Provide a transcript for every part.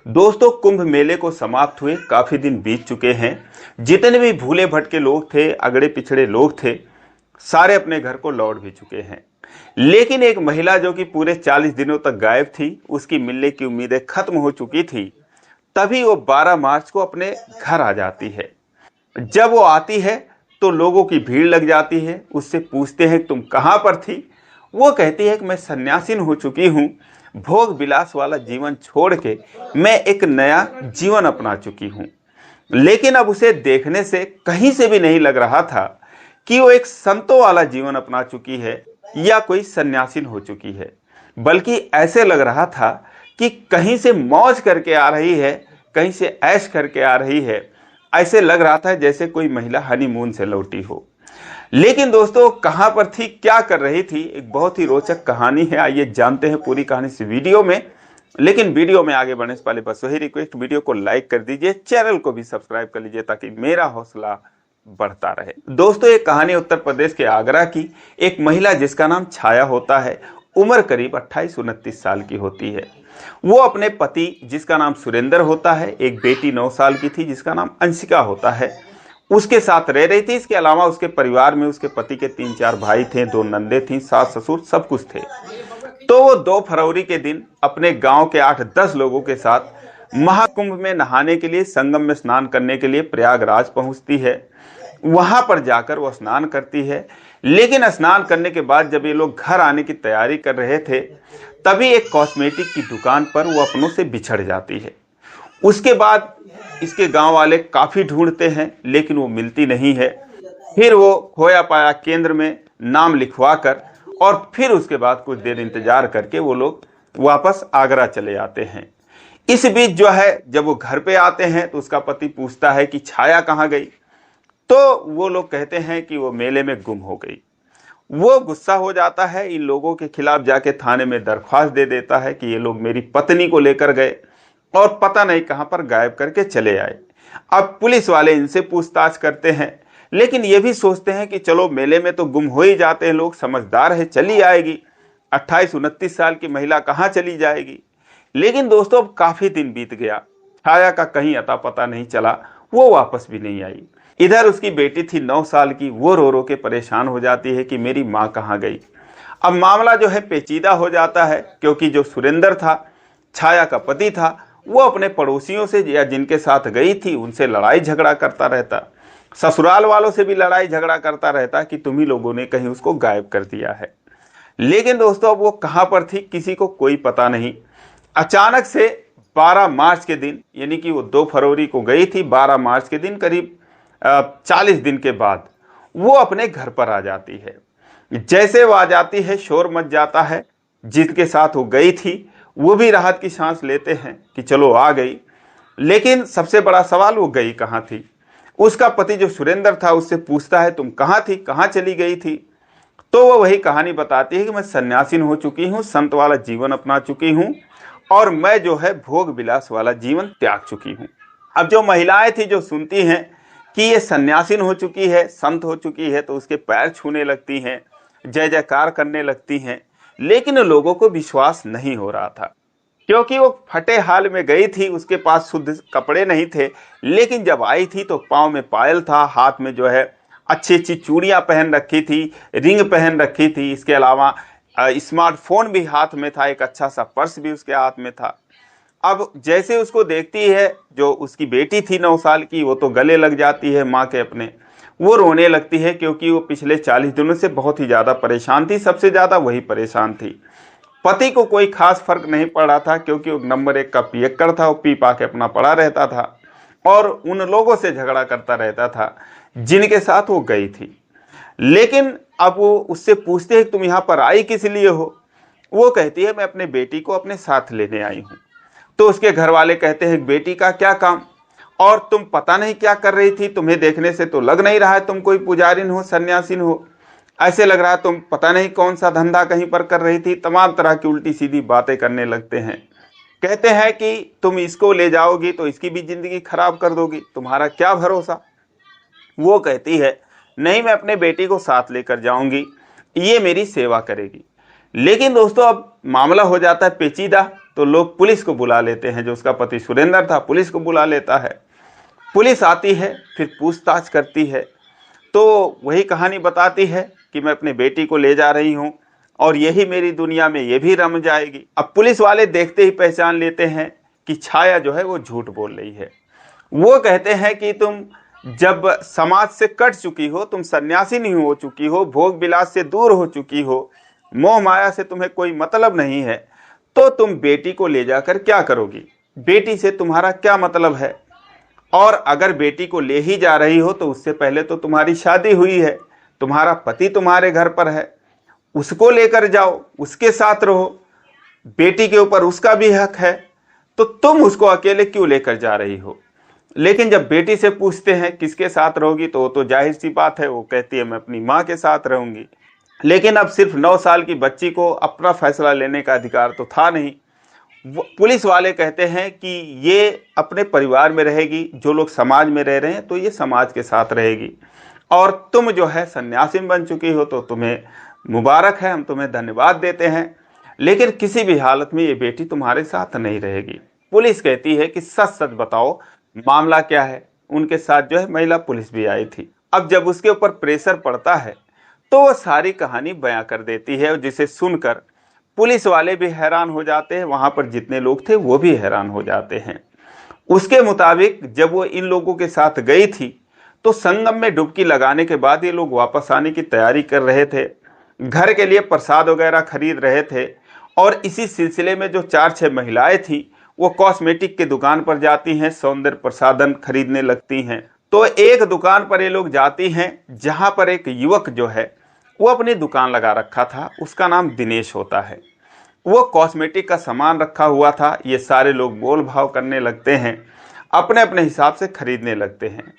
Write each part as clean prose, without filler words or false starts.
दोस्तों, कुंभ मेले को समाप्त हुए काफी दिन बीत चुके हैं। जितने भी भूले भटके लोग थे, अगड़े पिछड़े लोग थे, सारे अपने घर को लौट भी चुके हैं। लेकिन एक महिला जो कि पूरे 40 दिनों तक गायब थी, उसकी मिलने की उम्मीदें खत्म हो चुकी थी। तभी वो 12 मार्च को अपने घर आ जाती है। जब वो आती है तो लोगों की भीड़ लग जाती है। उससे पूछते हैं तुम कहाँ पर थी। वो कहती है कि मैं सन्यासीन हो चुकी हूँ। भोग विलास वाला जीवन छोड़ के मैं एक नया जीवन अपना चुकी हूँ। लेकिन अब उसे देखने से कहीं से भी नहीं लग रहा था कि वो एक संतों वाला जीवन अपना चुकी है या कोई सन्यासीन हो चुकी है, बल्कि ऐसे लग रहा था कि कहीं से मौज करके आ रही है, कहीं से ऐश करके आ रही है। ऐसे लग रहा था जैसे कोई महिला हनीमून से लौटी हो। लेकिन दोस्तों, कहां पर थी, क्या कर रही थी, एक बहुत ही रोचक कहानी है। आइए जानते हैं पूरी कहानी इस वीडियो में। लेकिन वीडियो में आगे बढ़ने से पहले बस वही रिक्वेस्ट, वीडियो को लाइक कर दीजिए, चैनल को भी सब्सक्राइब कर लीजिए ताकि मेरा हौसला बढ़ता रहे। दोस्तों, एक कहानी उत्तर प्रदेश के आगरा की। एक महिला जिसका नाम छाया होता है, उम्र करीब 28-29 साल की होती है। वो अपने पति जिसका नाम सुरेंद्र होता है, एक बेटी 9 साल की थी जिसका नाम अंशिका होता है, उसके साथ रह रही थी। इसके अलावा उसके परिवार में उसके पति के 3-4 भाई थे, 2 नंदे थी, सास ससुर सब कुछ थे। तो वो 2 फरवरी के दिन अपने गांव के 8-10 लोगों के साथ महाकुंभ में नहाने के लिए, संगम में स्नान करने के लिए प्रयागराज पहुंचती है। वहां पर जाकर वो स्नान करती है। लेकिन स्नान करने के बाद जब ये लोग घर आने की तैयारी कर रहे थे, तभी एक कॉस्मेटिक की दुकान पर वो अपनों से बिछड़ जाती है। उसके बाद इसके गांव वाले काफी ढूंढते हैं लेकिन वो मिलती नहीं है। फिर वो खोया पाया केंद्र में नाम लिखवा कर और फिर उसके बाद कुछ देर इंतजार करके वो लोग वापस आगरा चले आते हैं। इस बीच जो है, जब वो घर पे आते हैं तो उसका पति पूछता है कि छाया कहाँ गई। तो वो लोग कहते हैं कि वो मेले में गुम हो गई। वो गुस्सा हो जाता है, इन लोगों के खिलाफ जाके थाने में दरख्वास्त दे देता है कि ये लोग मेरी पत्नी को लेकर गए और पता नहीं कहां पर गायब करके चले आए। अब पुलिस वाले इनसे पूछताछ करते हैं, लेकिन ये भी सोचते हैं कि चलो मेले में तो गुम हो ही जाते हैं लोग, समझदार है, चली आएगी। 28-29 साल की महिला कहां चली जाएगी। लेकिन दोस्तों, अब काफी दिन बीत गया, छाया का कहीं अता पता नहीं चला, वो वापस भी नहीं आई। इधर उसकी बेटी थी 9 साल की, वो रो रो के परेशान हो जाती है कि मेरी माँ कहाँ गई। अब मामला जो है पेचीदा हो जाता है, क्योंकि जो सुरेंद्र था, छाया का पति था, वो अपने पड़ोसियों से या जिनके साथ गई थी उनसे लड़ाई झगड़ा करता रहता, ससुराल वालों से भी लड़ाई झगड़ा करता रहता कि तुम ही लोगों ने कहीं उसको गायब कर दिया है। लेकिन दोस्तों, अब वो कहां पर थी किसी को कोई पता नहीं। अचानक से 12 मार्च के दिन, यानी कि वो 2 फरवरी को गई थी, 12 मार्च के दिन करीब 40 दिन के बाद वो अपने घर पर आ जाती है। जैसे वो आ जाती है, शोर मच जाता है। जिसके साथ वो गई थी वो भी राहत की सांस लेते हैं कि चलो आ गई। लेकिन सबसे बड़ा सवाल, वो गई कहाँ थी। उसका पति जो सुरेंद्र था उससे पूछता है तुम कहाँ थी, कहाँ चली गई थी। तो वो वही कहानी बताती है कि मैं सन्यासीन हो चुकी हूँ, संत वाला जीवन अपना चुकी हूँ और मैं जो है भोग विलास वाला जीवन त्याग चुकी हूँ। अब जो महिलाएं थी जो सुनती हैं कि ये सन्यासीन हो चुकी है, संत हो चुकी है, तो उसके पैर छूने लगती हैं, जय जयकार करने लगती हैं। लेकिन लोगों को विश्वास नहीं हो रहा था, क्योंकि वो फटे हाल में गई थी, उसके पास शुद्ध कपड़े नहीं थे। लेकिन जब आई थी तो पाँव में पायल था, हाथ में जो है अच्छी अच्छी चूड़ियां पहन रखी थी, रिंग पहन रखी थी। इसके अलावा स्मार्टफोन भी हाथ में था, एक अच्छा सा पर्स भी उसके हाथ में था। अब जैसे उसको देखती है, जो उसकी बेटी थी 9 साल की, वो तो गले लग जाती है माँ के अपने। वो रोने लगती है क्योंकि वो पिछले 40 दिनों से बहुत ही ज़्यादा परेशान थी, सबसे ज़्यादा वही परेशान थी। पति को कोई खास फर्क नहीं पड़ रहा था क्योंकि वो नंबर 1 का पियक्कड़ था, वो पी पा के अपना पड़ा रहता था और उन लोगों से झगड़ा करता रहता था जिनके साथ वो गई थी। लेकिन अब वो उससे पूछते हैं तुम यहाँ पर आई किस लिए हो। वो कहती है मैं अपने बेटी को अपने साथ लेने आई हूँ। तो उसके घर वाले कहते हैं बेटी का क्या काम, और तुम पता नहीं क्या कर रही थी, तुम्हें देखने से तो लग नहीं रहा है तुम कोई पुजारिन हो, सन्यासीन हो, ऐसे लग रहा है तुम पता नहीं कौन सा धंधा कहीं पर कर रही थी। तमाम तरह की उल्टी सीधी बातें करने लगते हैं। कहते हैं कि तुम इसको ले जाओगी तो इसकी भी जिंदगी खराब कर दोगी, तुम्हारा क्या भरोसा। वो कहती है नहीं, मैं अपने बेटी को साथ लेकर जाऊंगी, ये मेरी सेवा करेगी। लेकिन दोस्तों, अब मामला हो जाता है पेचीदा, तो लोग पुलिस को बुला लेते हैं। जो उसका पति सुरेंद्र था पुलिस को बुला लेता है। पुलिस आती है, फिर पूछताछ करती है, तो वही कहानी बताती है कि मैं अपनी बेटी को ले जा रही हूँ और यही मेरी दुनिया में ये भी रम जाएगी। अब पुलिस वाले देखते ही पहचान लेते हैं कि छाया जो है वो झूठ बोल रही है। वो कहते हैं कि तुम जब समाज से कट चुकी हो, तुम सन्यासी नहीं हो चुकी हो, भोग विलास से दूर हो चुकी हो, मोह माया से तुम्हें कोई मतलब नहीं है, तो तुम बेटी को ले जाकर क्या करोगी? बेटी से तुम्हारा क्या मतलब है? और अगर बेटी को ले ही जा रही हो तो उससे पहले तो तुम्हारी शादी हुई है, तुम्हारा पति तुम्हारे घर पर है, उसको लेकर जाओ, उसके साथ रहो, बेटी के ऊपर उसका भी हक है, तो तुम उसको अकेले क्यों लेकर जा रही हो? लेकिन जब बेटी से पूछते हैं किसके साथ रहोगी, तो वो तो जाहिर सी बात है, वो कहती है मैं अपनी माँ के साथ रहूंगी। लेकिन अब सिर्फ 9 साल की बच्ची को अपना फैसला लेने का अधिकार तो था नहीं। पुलिस वाले कहते हैं कि ये अपने परिवार में रहेगी, जो लोग समाज में रह रहे हैं तो ये समाज के साथ रहेगी, और तुम जो है सन्यासी बन चुकी हो तो तुम्हें मुबारक है, हम तुम्हें धन्यवाद देते हैं, लेकिन किसी भी हालत में ये बेटी तुम्हारे साथ नहीं रहेगी। पुलिस कहती है कि सच सच बताओ मामला क्या है। उनके साथ जो है महिला पुलिस भी आई थी। अब जब उसके ऊपर प्रेशर पड़ता है तो वो सारी कहानी बयां कर देती है, जिसे सुनकर पुलिस वाले भी हैरान हो जाते हैं, वहां पर जितने लोग थे वो भी हैरान हो जाते हैं। उसके मुताबिक जब वो इन लोगों के साथ गई थी तो संगम में डुबकी लगाने के बाद ये लोग वापस आने की तैयारी कर रहे थे, घर के लिए प्रसाद वगैरह खरीद रहे थे, और इसी सिलसिले में जो 4-6 महिलाएं थी वो कॉस्मेटिक की दुकान पर जाती हैं, सौंदर्य प्रसाधन खरीदने लगती हैं। तो एक दुकान पर ये लोग जाती हैं जहां पर एक युवक जो है वो अपनी दुकान लगा रखा था, उसका नाम दिनेश होता है। वो कॉस्मेटिक का सामान रखा हुआ था। ये सारे लोग बोल भाव करने लगते हैं, अपने अपने हिसाब से खरीदने लगते हैं,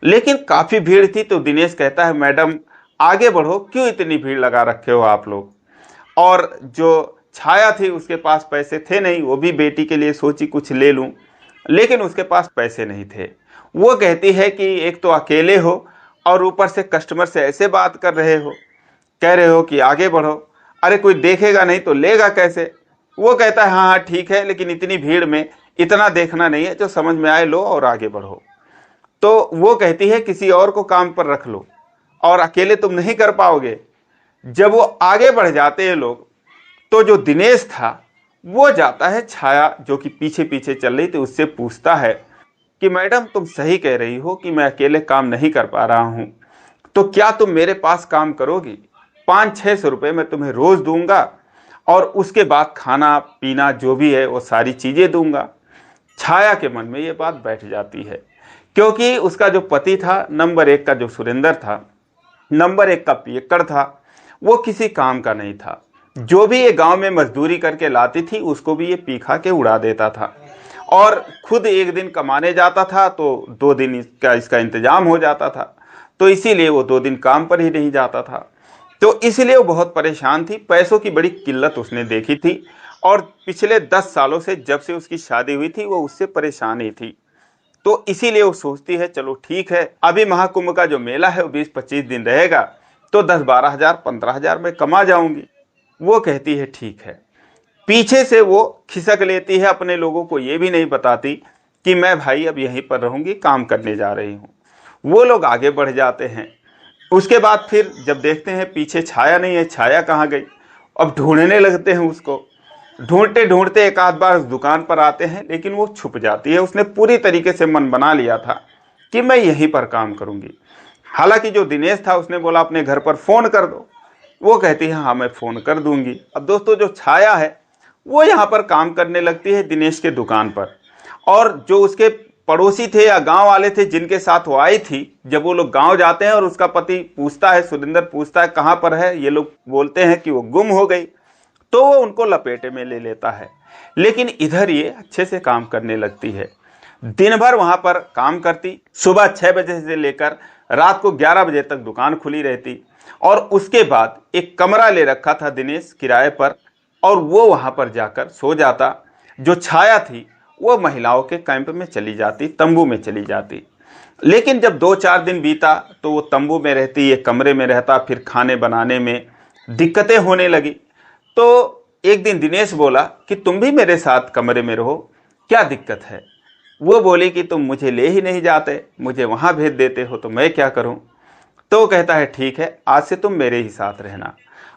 लेकिन काफ़ी भीड़ थी। तो दिनेश कहता है मैडम आगे बढ़ो, क्यों इतनी भीड़ लगा रखे हो आप लोग? और जो छाया थी उसके पास पैसे थे नहीं, वो भी बेटी के लिए सोची कुछ ले लूं, लेकिन उसके पास पैसे नहीं थे। वो कहती है कि एक तो अकेले हो और ऊपर से कस्टमर से ऐसे बात कर रहे हो, कह रहे हो कि आगे बढ़ो, अरे कोई देखेगा नहीं तो लेगा कैसे? वो कहता है हाँ हाँ ठीक है, लेकिन इतनी भीड़ में इतना देखना नहीं है, जो समझ में आए लो और आगे बढ़ो। तो वो कहती है किसी और को काम पर रख लो, और अकेले तुम नहीं कर पाओगे। जब वो आगे बढ़ जाते हैं लोग, तो जो दिनेश था वो जाता है छाया जो कि पीछे पीछे चल रही थी उससे पूछता है कि मैडम तुम सही कह रही हो कि मैं अकेले काम नहीं कर पा रहा हूँ, तो क्या तुम मेरे पास काम करोगी? 500-600 रुपये मैं तुम्हें रोज़ दूंगा, और उसके बाद खाना पीना जो भी है वो सारी चीज़ें दूंगा। छाया के मन में ये बात बैठ जाती है, क्योंकि उसका जो पति था नंबर 1 का, जो सुरेंद्र था नंबर 1 का पियक्कड़ था, वो किसी काम का नहीं था। जो भी ये गांव में मजदूरी करके लाती थी उसको भी ये पी खा के उड़ा देता था, और खुद एक दिन कमाने जाता था तो 2 दिन इसका इंतजाम हो जाता था, तो इसीलिए वो 2 दिन काम पर ही नहीं जाता था। तो इसलिए वो बहुत परेशान थी, पैसों की बड़ी किल्लत उसने देखी थी, और पिछले 10 सालों से जब से उसकी शादी हुई थी वो उससे परेशान ही थी। तो इसीलिए वो सोचती है चलो ठीक है, अभी महाकुंभ का जो मेला है वो 20-25 दिन रहेगा, तो 10-12 हज़ार 15 हज़ार में कमा जाऊंगी। वो कहती है ठीक है। पीछे से वो खिसक लेती है, अपने लोगों को ये भी नहीं बताती कि मैं भाई अब यहीं पर रहूंगी, काम करने जा रही हूँ। वो लोग आगे बढ़ जाते हैं। उसके बाद फिर जब देखते हैं पीछे छाया नहीं है, छाया कहाँ गई, अब ढूंढने लगते हैं उसको। ढूंढते ढूंढते एक आध बार उस दुकान पर आते हैं, लेकिन वो छुप जाती है। उसने पूरी तरीके से मन बना लिया था कि मैं यहीं पर काम करूंगी। हालांकि जो दिनेश था उसने बोला अपने घर पर फ़ोन कर दो। वो कहती है हाँ मैं फ़ोन कर दूंगी। अब दोस्तों जो छाया है वो यहाँ पर काम करने लगती है दिनेश के दुकान पर, और जो उसके पड़ोसी थे या गांव वाले थे जिनके साथ वो आई थी, जब वो लोग गांव जाते हैं और उसका पति पूछता है, सुरेंद्र पूछता है कहाँ पर है, ये लोग बोलते हैं कि वो गुम हो गई, तो वो उनको लपेटे में ले लेता है। लेकिन इधर ये अच्छे से काम करने लगती है, दिन भर वहां पर काम करती, सुबह 6 बजे से लेकर रात को 11 बजे तक दुकान खुली रहती, और उसके बाद एक कमरा ले रखा था दिनेश किराए पर, और वो वहां पर जाकर सो जाता। जो छाया थी वो महिलाओं के कैंप में चली जाती, तंबू में चली जाती। लेकिन जब 2-4 दिन बीता तो वो तंबू में रहती, ये कमरे में रहता, फिर खाने बनाने में दिक्कतें होने लगी। तो एक दिन दिनेश बोला कि तुम भी मेरे साथ कमरे में रहो, क्या दिक्कत है। वो बोली कि तुम मुझे ले ही नहीं जाते, मुझे वहाँ भेज देते हो तो मैं क्या करूँ। तो वो कहता है ठीक है, आज से तुम मेरे ही साथ रहना।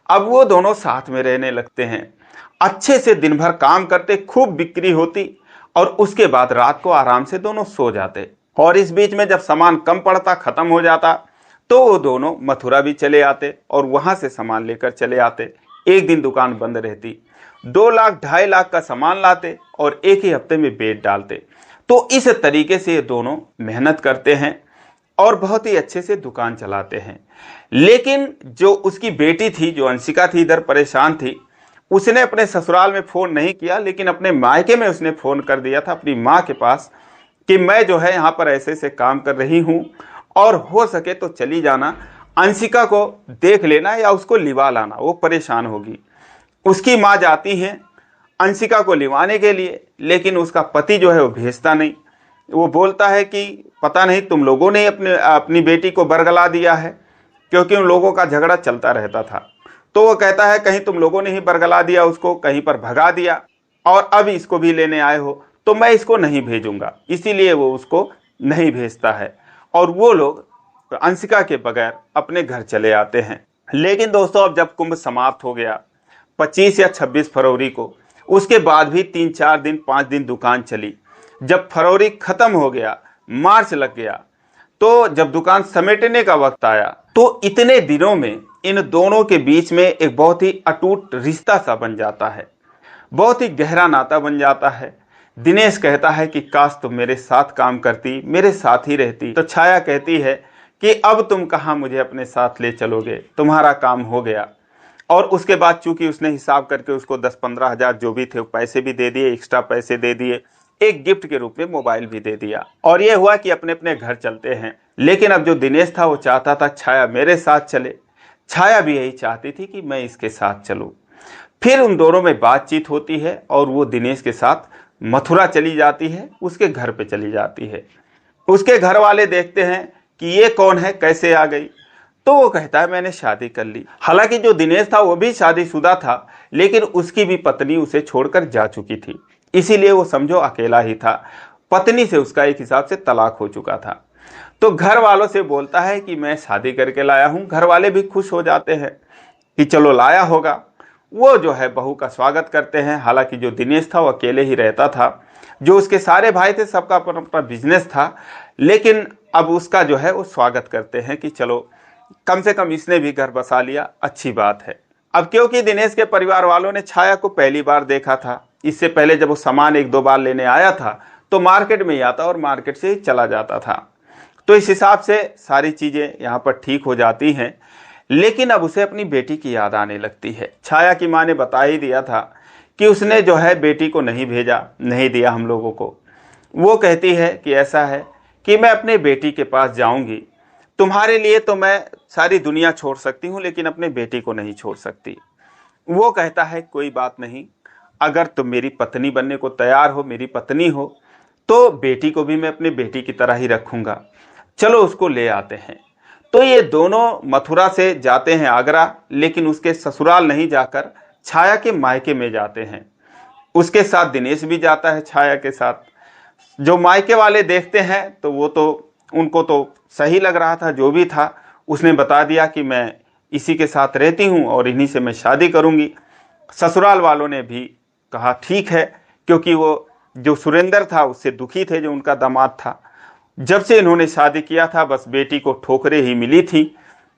अब वो दोनों साथ में रहने लगते हैं, अच्छे से दिन भर काम करते, खूब बिक्री होती और उसके बाद रात को आराम से दोनों सो जाते। और इस बीच में जब सामान कम पड़ता, खत्म हो जाता, तो वो दोनों मथुरा भी चले आते और वहां से सामान लेकर चले आते। एक दिन दुकान बंद रहती, 2 लाख 2.5 लाख का सामान लाते और एक ही हफ्ते में बेच डालते। तो इस तरीके से ये दोनों मेहनत करते हैं और बहुत ही अच्छे से दुकान चलाते हैं। लेकिन जो उसकी बेटी थी, जो अंशिका थी, इधर परेशान थी। उसने अपने ससुराल में फ़ोन नहीं किया, लेकिन अपने मायके में उसने फ़ोन कर दिया था अपनी माँ के पास कि मैं जो है यहाँ पर ऐसे ऐसे काम कर रही हूँ और हो सके तो चली जाना, अंशिका को देख लेना या उसको लिवा लाना, वो परेशान होगी। उसकी माँ जाती है अंशिका को लिवाने के लिए, लेकिन उसका पति जो है वो भेजता नहीं। वो बोलता है कि पता नहीं तुम लोगों ने अपनी बेटी को बरगला दिया है, क्योंकि उन लोगों का झगड़ा चलता रहता था। तो वो कहता है कहीं तुम लोगों ने ही बरगला दिया उसको, कहीं पर भगा दिया और अब इसको भी लेने आए हो, तो मैं इसको नहीं भेजूंगा। इसीलिए वो उसको नहीं भेजता है और वो लोग अंशिका के बगैर अपने घर चले आते हैं। लेकिन दोस्तों, अब जब कुंभ समाप्त हो गया 25 या 26 फरवरी को, उसके बाद भी 3-4 दिन 5 दिन दुकान चली। जब फरवरी खत्म हो गया, मार्च लग गया, तो जब दुकान समेटने का वक्त आया, तो इतने दिनों में इन दोनों के बीच में एक बहुत ही अटूट रिश्ता सा बन जाता है, बहुत ही गहरा नाता बन जाता है। दिनेश कहता है कि काश तुम मेरे साथ काम करती, मेरे साथ ही रहती। तो छाया कहती है कि अब तुम कहाँ मुझे अपने साथ ले चलोगे, तुम्हारा काम हो गया। और उसके बाद चूंकि उसने हिसाब करके उसको 10-15 हज़ार जो भी थे वो पैसे भी दे दिए, एक्स्ट्रा पैसे दे दिए, एक गिफ्ट के रूप में मोबाइल भी दे दिया और ये हुआ कि अपने अपने घर चलते हैं। लेकिन अब जो दिनेश था वो चाहता था छाया मेरे साथ चले, छाया भी यही चाहती थी कि मैं इसके साथ चलूं। फिर उन दोनों में बातचीत होती है और वो दिनेश के साथ मथुरा चली जाती है, उसके घर पे चली जाती है। उसके घर वाले देखते हैं कि ये कौन है, कैसे आ गई। तो वो कहता है मैंने शादी कर ली। हालांकि जो दिनेश था वो भी शादीशुदा था, लेकिन उसकी भी पत्नी उसे छोड़कर जा चुकी थी, इसीलिए वो समझो अकेला ही था। पत्नी से उसका एक हिसाब से तलाक हो चुका था। तो घर वालों से बोलता है कि मैं शादी करके लाया हूं। घर वाले भी खुश हो जाते हैं कि चलो लाया होगा। वो जो है बहू का स्वागत करते हैं। हालांकि जो दिनेश था वो अकेले ही रहता था, जो उसके सारे भाई थे सबका अपना अपना बिजनेस था, लेकिन अब उसका जो है वो स्वागत करते हैं कि चलो कम से कम इसने भी घर बसा लिया, अच्छी बात है। अब क्योंकि दिनेश के परिवार वालों ने छाया को पहली बार देखा था, इससे पहले जब वो सामान 1-2 बार लेने आया था तो मार्केट में ही आता और मार्केट से ही चला जाता था, तो इस हिसाब से सारी चीज़ें यहाँ पर ठीक हो जाती हैं। लेकिन अब उसे अपनी बेटी की याद आने लगती है। छाया की माँ ने बता ही दिया था कि उसने जो है बेटी को नहीं भेजा, नहीं दिया हम लोगों को। वो कहती है कि ऐसा है कि मैं अपने बेटी के पास जाऊंगी, तुम्हारे लिए तो मैं सारी दुनिया छोड़ सकती हूँ लेकिन अपने बेटी को नहीं छोड़ सकती। वो कहता है कोई बात नहीं, अगर तुम मेरी पत्नी बनने को तैयार हो, मेरी पत्नी हो, तो बेटी को भी मैं अपनी बेटी की तरह ही रखूंगा, चलो उसको ले आते हैं। तो ये दोनों मथुरा से जाते हैं आगरा, लेकिन उसके ससुराल नहीं जाकर छाया के मायके में जाते हैं। उसके साथ दिनेश भी जाता है छाया के साथ। जो मायके वाले देखते हैं तो वो तो उनको तो सही लग रहा था, जो भी था उसने बता दिया कि मैं इसी के साथ रहती हूँ और इन्हीं से मैं शादी करूँगी। ससुराल वालों ने भी कहा ठीक है, क्योंकि वो जो सुरेंद्र था उससे दुखी थे, जो उनका दामाद था। जब से इन्होंने शादी किया था बस बेटी को ठोकरें ही मिली थी,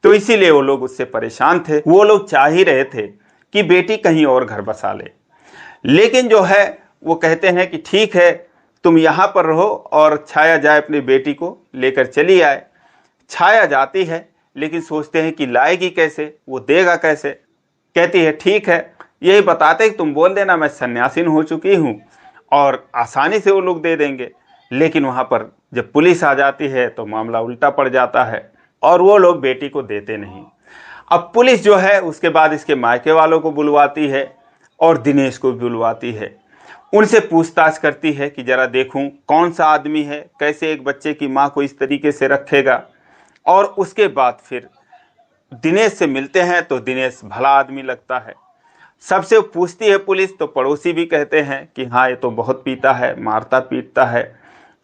तो इसीलिए वो लोग उससे परेशान थे। वो लोग चाह ही रहे थे कि बेटी कहीं और घर बसा ले, लेकिन जो है वो कहते हैं कि ठीक है तुम यहाँ पर रहो और छाया जाए अपनी बेटी को लेकर चली आए। छाया जाती है, लेकिन सोचते हैं कि लाएगी कैसे, वो देगा कैसे। कहती है ठीक है, यही बताते कि तुम बोल देना मैं सन्यासीन हो चुकी हूँ और आसानी से वो लोग दे देंगे। लेकिन वहाँ पर जब पुलिस आ जाती है तो मामला उल्टा पड़ जाता है और वो लोग बेटी को देते नहीं। अब पुलिस जो है उसके बाद इसके मायके वालों को बुलवाती है और दिनेश को भी बुलवाती है। उनसे पूछताछ करती है कि जरा देखूं कौन सा आदमी है, कैसे एक बच्चे की माँ को इस तरीके से रखेगा। और उसके बाद फिर दिनेश से मिलते हैं तो दिनेश भला आदमी लगता है। सबसे पूछती है पुलिस तो पड़ोसी भी कहते हैं कि हाँ ये तो बहुत पीता है, मारता पीटता है,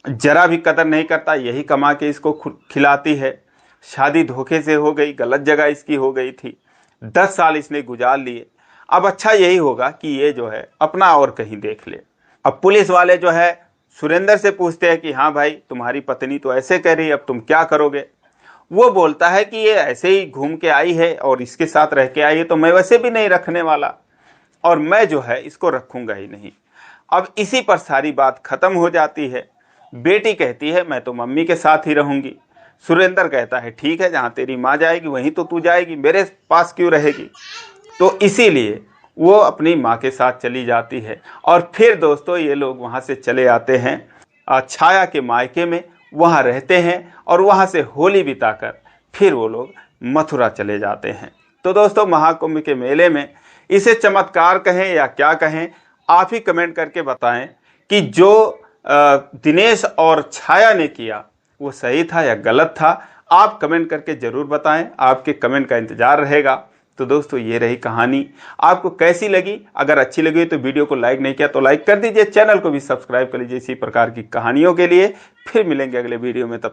जरा भी कदर नहीं करता, यही कमा के इसको खिलाती है, शादी धोखे से हो गई, गलत जगह इसकी हो गई थी, 10 साल इसने गुजार लिए, अब अच्छा यही होगा कि ये जो है अपना और कहीं देख ले। अब पुलिस वाले जो है सुरेंद्र से पूछते हैं कि हाँ भाई तुम्हारी पत्नी तो ऐसे कह रही है, अब तुम क्या करोगे। वो बोलता है कि ये ऐसे ही घूम के आई है और इसके साथ रह के आई है, तो मैं वैसे भी नहीं रखने वाला और मैं जो है इसको रखूंगा ही नहीं। अब इसी पर सारी बात खत्म हो जाती है। बेटी कहती है मैं तो मम्मी के साथ ही रहूंगी। सुरेंद्र कहता है ठीक है, जहां तेरी माँ जाएगी वहीं तो तू जाएगी, मेरे पास क्यों रहेगी। तो इसीलिए वो अपनी माँ के साथ चली जाती है और फिर दोस्तों ये लोग वहां से चले आते हैं छाया के मायके में, वहां रहते हैं और वहां से होली बिताकर फिर वो लोग मथुरा चले जाते हैं। तो दोस्तों महाकुंभ के मेले में इसे चमत्कार कहें या क्या कहें, आप ही कमेंट करके बताएं कि जो दिनेश और छाया ने किया वो सही था या गलत था। आप कमेंट करके जरूर बताएं, आपके कमेंट का इंतजार रहेगा। तो दोस्तों ये रही कहानी, आपको कैसी लगी। अगर अच्छी लगी तो वीडियो को लाइक नहीं किया तो लाइक कर दीजिए, चैनल को भी सब्सक्राइब कर लीजिए इसी प्रकार की कहानियों के लिए। फिर मिलेंगे अगले वीडियो में, तब